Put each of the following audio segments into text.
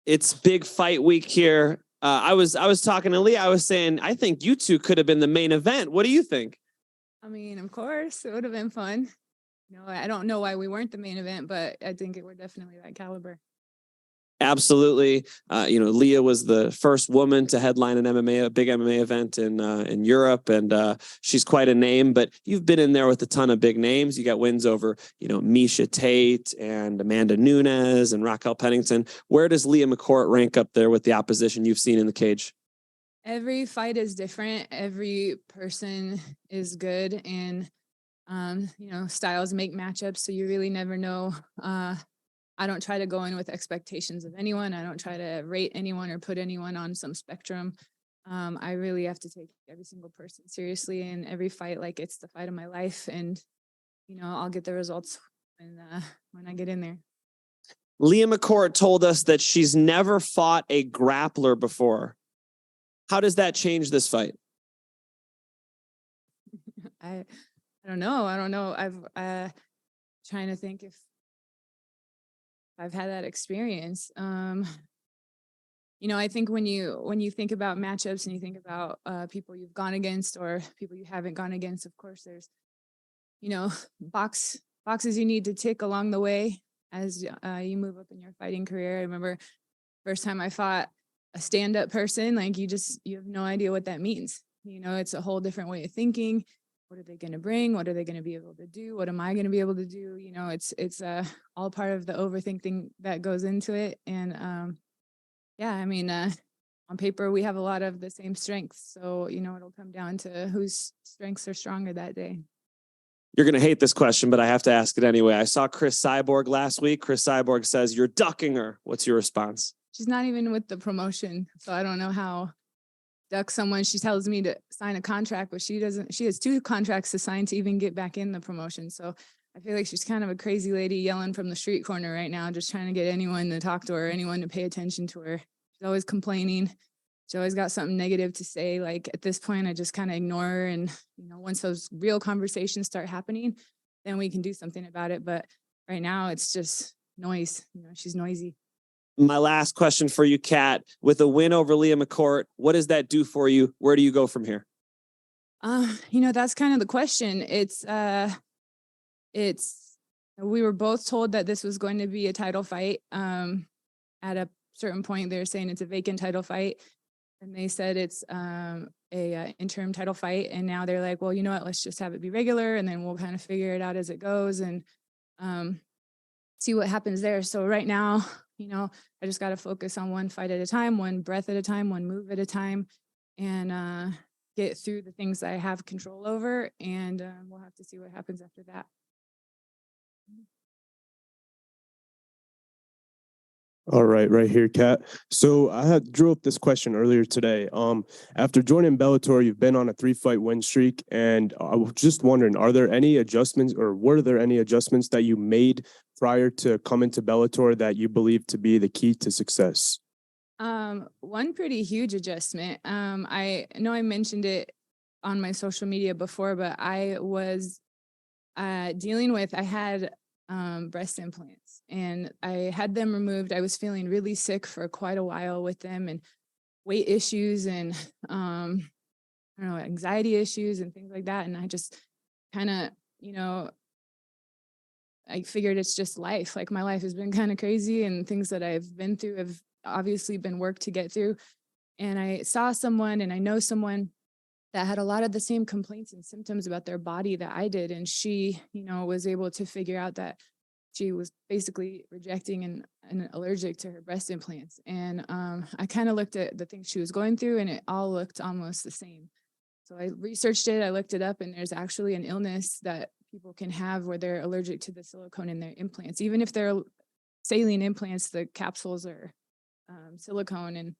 It's big fight week here. I was talking to Leah. I was saying, I think you two could have been the main event. What do you think? I mean, of course, it would have been fun. I don't know why we weren't the main event, but I think we're definitely that caliber. Absolutely. Leah was the first woman to headline a big MMA event in Europe, and she's quite a name. But you've been in there with a ton of big names. You got wins over, Miesha Tate and Amanda Nunes and Raquel Pennington. Where does Leah McCourt rank up there with the opposition you've seen in the cage? Every fight is different. Every person is good, and styles make matchups, so you really never know. I don't try to go in with expectations of anyone. I don't try to rate anyone or put anyone on some spectrum. I really have to take every single person seriously, and every fight like it's the fight of my life. And I'll get the results when I get in there. Leah McCourt told us that she's never fought a grappler before. How does that change this fight? I don't know. I've trying to think if I've had that experience. I think when you think about matchups and you think about people you've gone against or people you haven't gone against, of course, there's, boxes you need to tick along the way as you move up in your fighting career. I remember first time I fought a stand-up person, like you have no idea what that means. It's a whole different way of thinking. What are they going to bring? What are they going to be able to do? What am I going to be able to do? It's all part of the overthinking that goes into it. And on paper, we have a lot of the same strengths. So, it'll come down to whose strengths are stronger that day. You're going to hate this question, but I have to ask it anyway. I saw Cris Cyborg last week. Cris Cyborg says, you're ducking her. What's your response? She's not even with the promotion. So I don't know how duck someone. She tells me to sign a contract, but she doesn't. She has 2 contracts to sign to even get back in the promotion. So I feel like she's kind of a crazy lady yelling from the street corner right now, just trying to get anyone to talk to her, anyone to pay attention to her. She's always complaining. She always got something negative to say. Like at this point, I just kind of ignore her. And, once those real conversations start happening, then we can do something about it. But right now it's just noise. She's noisy. My last question for you, Cat. With a win over Leah McCourt, what does that do for you? Where do you go from here? That's kind of the question. We were both told that this was going to be a title fight. At a certain point, they were saying it's a vacant title fight, and they said it's a interim title fight. And now they're like, well, you know what? Let's just have it be regular, and then we'll kind of figure it out as it goes and see what happens there. So right now, I just got to focus on one fight at a time, one breath at a time, one move at a time, and get through the things that I have control over. And we'll have to see what happens after that. All right here, Cat. So I drew up this question earlier today. After joining Bellator, you've been on a 3-fight win streak, and I was just wondering, are there any adjustments, or were there any adjustments that you made prior to coming to Bellator that you believe to be the key to success? One pretty huge adjustment. I know I mentioned it on my social media before, but I was dealing with, I had breast implants, and I had them removed. I was feeling really sick for quite a while with them, and weight issues and anxiety issues and things like that. And I just kind of, I figured it's just life. Like my life has been kind of crazy, and things that I've been through have obviously been work to get through. And I saw someone, and I know someone that had a lot of the same complaints and symptoms about their body that I did. And she, was able to figure out that she was basically rejecting and allergic to her breast implants. And I kind of looked at the things she was going through, and it all looked almost the same. So I researched it, I looked it up, and there's actually an illness that people can have where they're allergic to the silicone in their implants. Even if they're saline implants, the capsules are silicone. And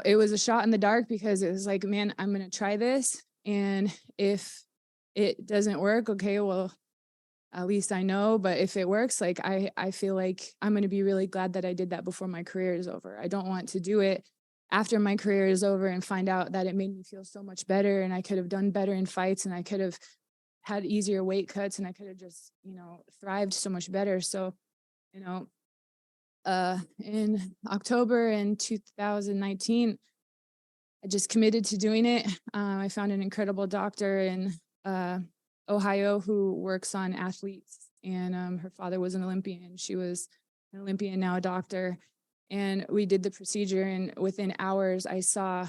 it was a shot in the dark, because it was like, man, I'm going to try this. And if it doesn't work, okay, well, at least I know. But if it works, like, I feel like I'm going to be really glad that I did that before my career is over. I don't want to do it after my career is over and find out that it made me feel so much better, and I could have done better in fights, and I could have had easier weight cuts, and I could have just, thrived so much better. So, in October in 2019, I just committed to doing it. I found an incredible doctor in Ohio who works on athletes, and her father was an Olympian. She was an Olympian, now a doctor. And we did the procedure, and within hours, I saw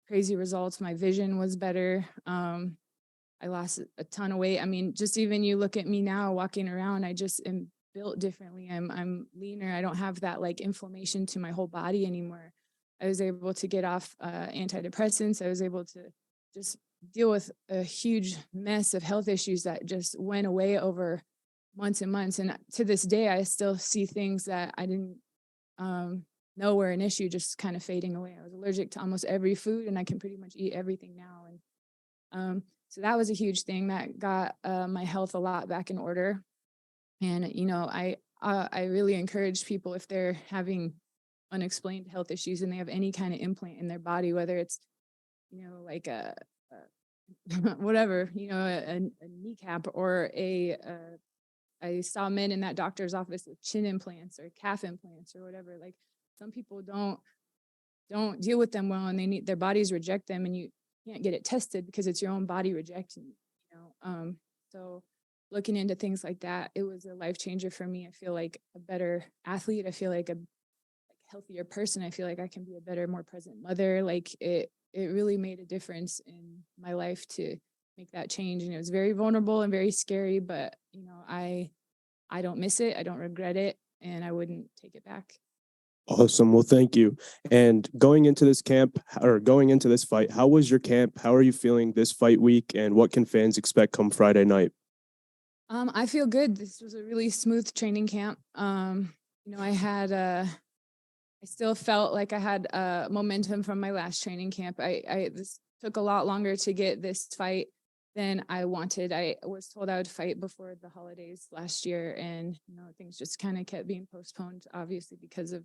crazy results. My vision was better. I lost a ton of weight. I mean, just even you look at me now walking around, I just am built differently. I'm leaner. I don't have that like inflammation to my whole body anymore. I was able to get off antidepressants. I was able to just deal with a huge mess of health issues that just went away over months and months. And to this day, I still see things that I didn't know were an issue just kind of fading away. I was allergic to almost every food, and I can pretty much eat everything now. And so that was a huge thing that got my health a lot back in order. And, you know, I really encourage people, if they're having unexplained health issues and they have any kind of implant in their body, whether it's, you know, like a whatever, you know, a kneecap or I saw men in that doctor's office with chin implants or calf implants or whatever. Like, some people don't deal with them well, and their bodies reject them, and you can't get it tested because it's your own body rejecting, you know. So looking into things like that, it was a life changer for me. I feel like a better athlete. I feel like a healthier person. I feel like I can be a better, more present mother. Like, it really made a difference in my life to make that change. And it was very vulnerable and very scary, but, you know, I don't miss it. I don't regret it, and I wouldn't take it back. Awesome. Well, thank you. And going into this fight, how was your camp? How are you feeling this fight week? And what can fans expect come Friday night? I feel good. This was a really smooth training camp. You know, I still felt like I had momentum from my last training camp. This took a lot longer to get this fight than I wanted. I was told I would fight before the holidays last year, and, you know, things just kind of kept being postponed, obviously because of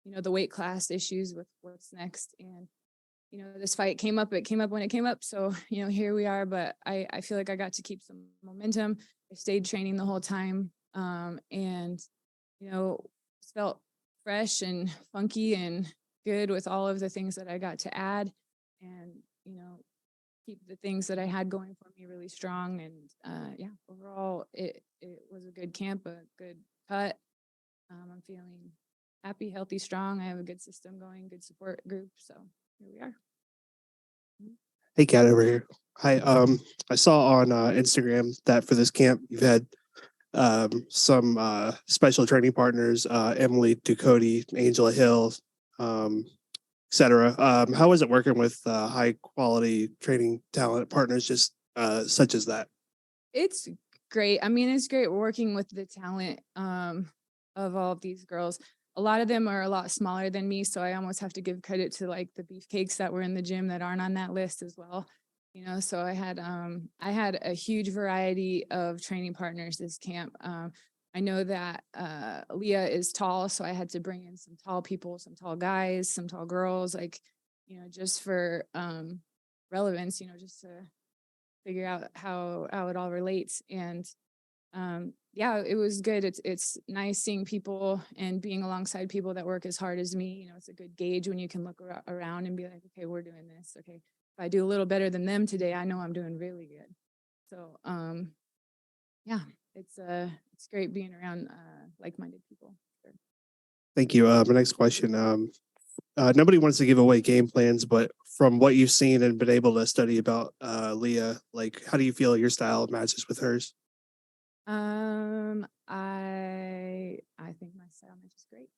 the weight class issues with what's next. And, you know, this fight came up. It came up when it came up. So, you know, here we are. But I feel like I got to keep some momentum. I stayed training the whole time, and, you know, felt fresh and funky and good with all of the things that I got to add, and, you know, keep the things that I had going for me really strong. And yeah, overall, it was a good camp, a good cut. I'm feeling happy, healthy, strong. I have a good system going, good support group. So here we are. Hey, Cat over here. Hi. I saw on Instagram that for this camp you've had some special training partners, Emily Ducote, Angela Hill, etc. How is it working with high quality training talent partners, just such as that? It's great. I mean, it's great working with the talent of all of these girls. A lot of them are a lot smaller than me, so I almost have to give credit to like the beefcakes that were in the gym that aren't on that list as well. You know, so I had a huge variety of training partners this camp. I know that Leah is tall, so I had to bring in some tall people, some tall guys, some tall girls, like, you know, just for relevance, you know, just to figure out how it all relates. And yeah, it was good. It's nice seeing people and being alongside people that work as hard as me. You know, it's a good gauge when you can look around and be like, okay, we're doing this. Okay, if I do a little better than them today, I know I'm doing really good. So yeah, it's great being around like-minded people. Sure. Thank you. My next question. Nobody wants to give away game plans, but from what you've seen and been able to study about Leah, like, how do you feel your style matches with hers? I think my style matches great.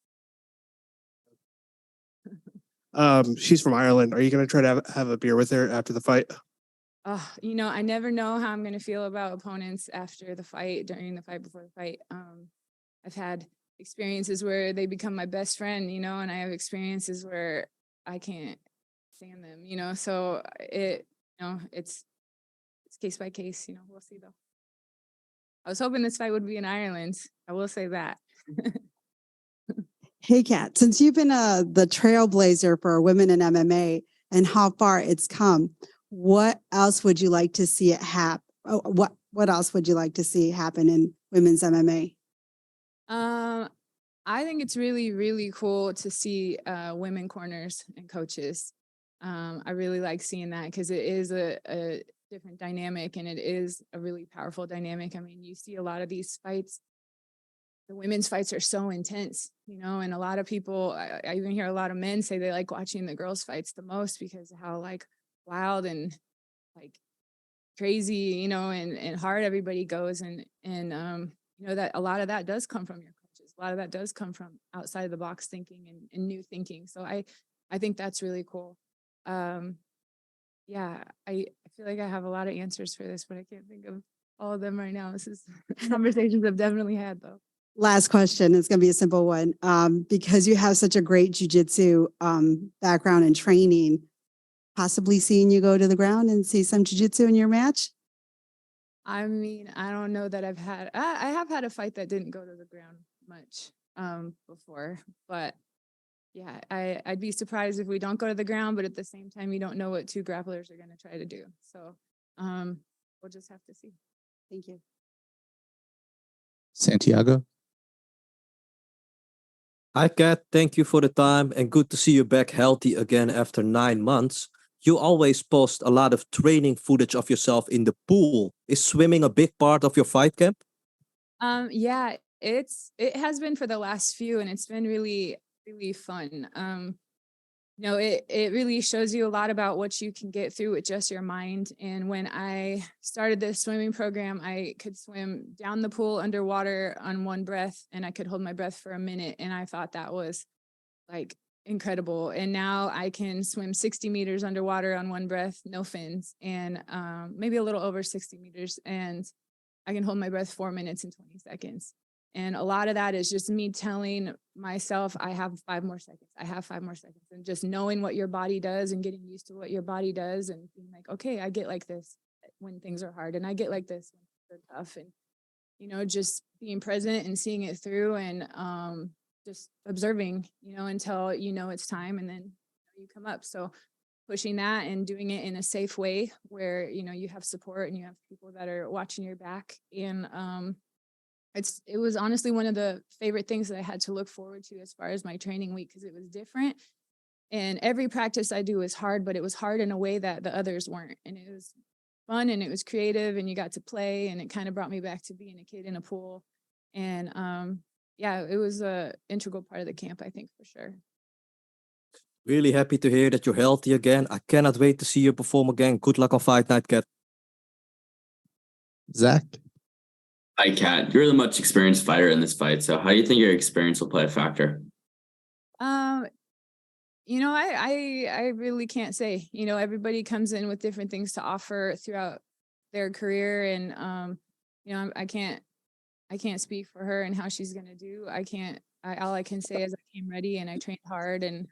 She's from Ireland. Are you going to try to have a beer with her after the fight? You know, I never know how I'm going to feel about opponents after the fight, during the fight, before the fight. I've had experiences where they become my best friend, you know, and I have experiences where I can't stand them, you know. So it's case by case, you know. We'll see though. I was hoping this fight would be in Ireland. I will say that. Hey, Cat, since you've been the trailblazer for women in MMA and how far it's come, what else would you like to see it happen? What else would you like to see happen in women's MMA? I think it's really, really cool to see women corners and coaches. I really like seeing that because it is a different dynamic and it is a really powerful dynamic. I mean, you see a lot of these fights. The women's fights are so intense, you know, and a lot of people, I even hear a lot of men say they like watching the girls' fights the most because of how like wild and like crazy, you know, and hard everybody goes. And you know, that a lot of that does come from your coaches. A lot of that does come from outside of the box thinking and new thinking. So I think that's really cool. Yeah, I feel like I have a lot of answers for this, but I can't think of all of them right now. This is conversations I've definitely had though. Last question. It's going to be a simple one. Because you have such a great jujitsu background and training, possibly seeing you go to the ground and see some jujitsu in your match? I mean, I don't know that I have had a fight that didn't go to the ground much before, but yeah, I'd be surprised if we don't go to the ground, but at the same time, you don't know what two grapplers are going to try to do. So we'll just have to see. Thank you. Santiago. Hi, Kat. Thank you for the time and good to see you back healthy again after 9 months. You always post a lot of training footage of yourself in the pool. Is swimming a big part of your fight camp? Yeah, it has been for the last few, and it's been really, really fun. You know, it really shows you a lot about what you can get through with just your mind. And when I started this swimming program, I could swim down the pool underwater on one breath, and I could hold my breath for a minute. And I thought that was like incredible. And now I can swim 60 meters underwater on one breath, no fins, and maybe a little over 60 meters. And I can hold my breath 4 minutes and 20 seconds. And a lot of that is just me telling myself, I have 5 more seconds. I have 5 more seconds. And just knowing what your body does and getting used to what your body does and being like, okay, I get like this when things are hard. And I get like this when things are tough. And, you know, just being present and seeing it through and just observing, you know, until you know it's time and then you come up. So pushing that and doing it in a safe way where, you know, you have support and you have people that are watching your back. And it was honestly one of the favorite things that I had to look forward to as far as my training week because it was different. And every practice I do is hard, but it was hard in a way that the others weren't. And it was fun and it was creative and you got to play and it kind of brought me back to being a kid in a pool. And yeah, it was a integral part of the camp, I think, for sure. Really happy to hear that you're healthy again. I cannot wait to see you perform again. Good luck on Fight Night, Kat. Zach. Hi, Kat. You're the much experienced fighter in this fight. So how do you think your experience will play a factor? You know, I really can't say. You know, everybody comes in with different things to offer throughout their career. And you know, I can't speak for her and how she's gonna do. All I can say is I came ready and I trained hard and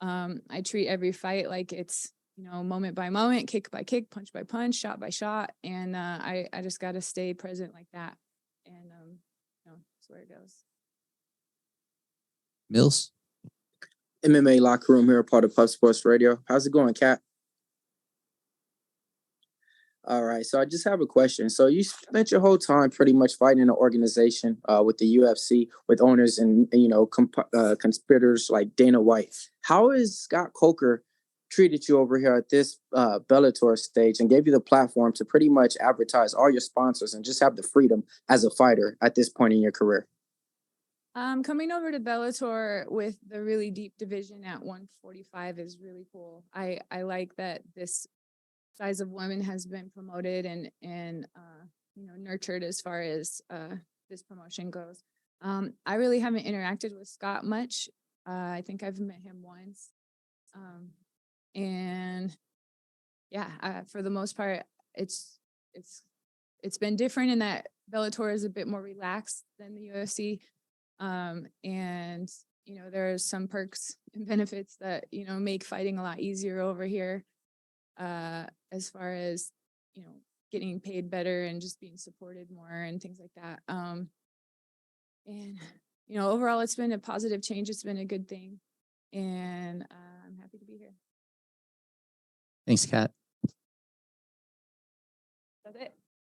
I treat every fight like it's, you know, moment by moment, kick by kick, punch by punch, shot by shot. And I just gotta stay present like that. And you know, that's where it goes. Mills. MMA Locker Room here, part of Puff Sports Radio. How's it going, Kat? All right, so I just have a question. So you spent your whole time pretty much fighting in an organization with the UFC, with owners and you know conspirators like Dana White. How has Scott Coker treated you over here at this Bellator stage and gave you the platform to pretty much advertise all your sponsors and just have the freedom as a fighter at this point in your career? Coming over to Bellator with the really deep division at 145 is really cool. I like that this size of women has been promoted and you know, nurtured as far as this promotion goes. I really haven't interacted with Scott much. I think I've met him once. And yeah, for the most part, it's been different in that Bellator is a bit more relaxed than the UFC. And, you know, there are some perks and benefits that, you know, make fighting a lot easier over here, as far as, you know, getting paid better and just being supported more and things like that. And, you know, overall, it's been a positive change. It's been a good thing. And I'm happy to be here. Thanks, Kat. That's it.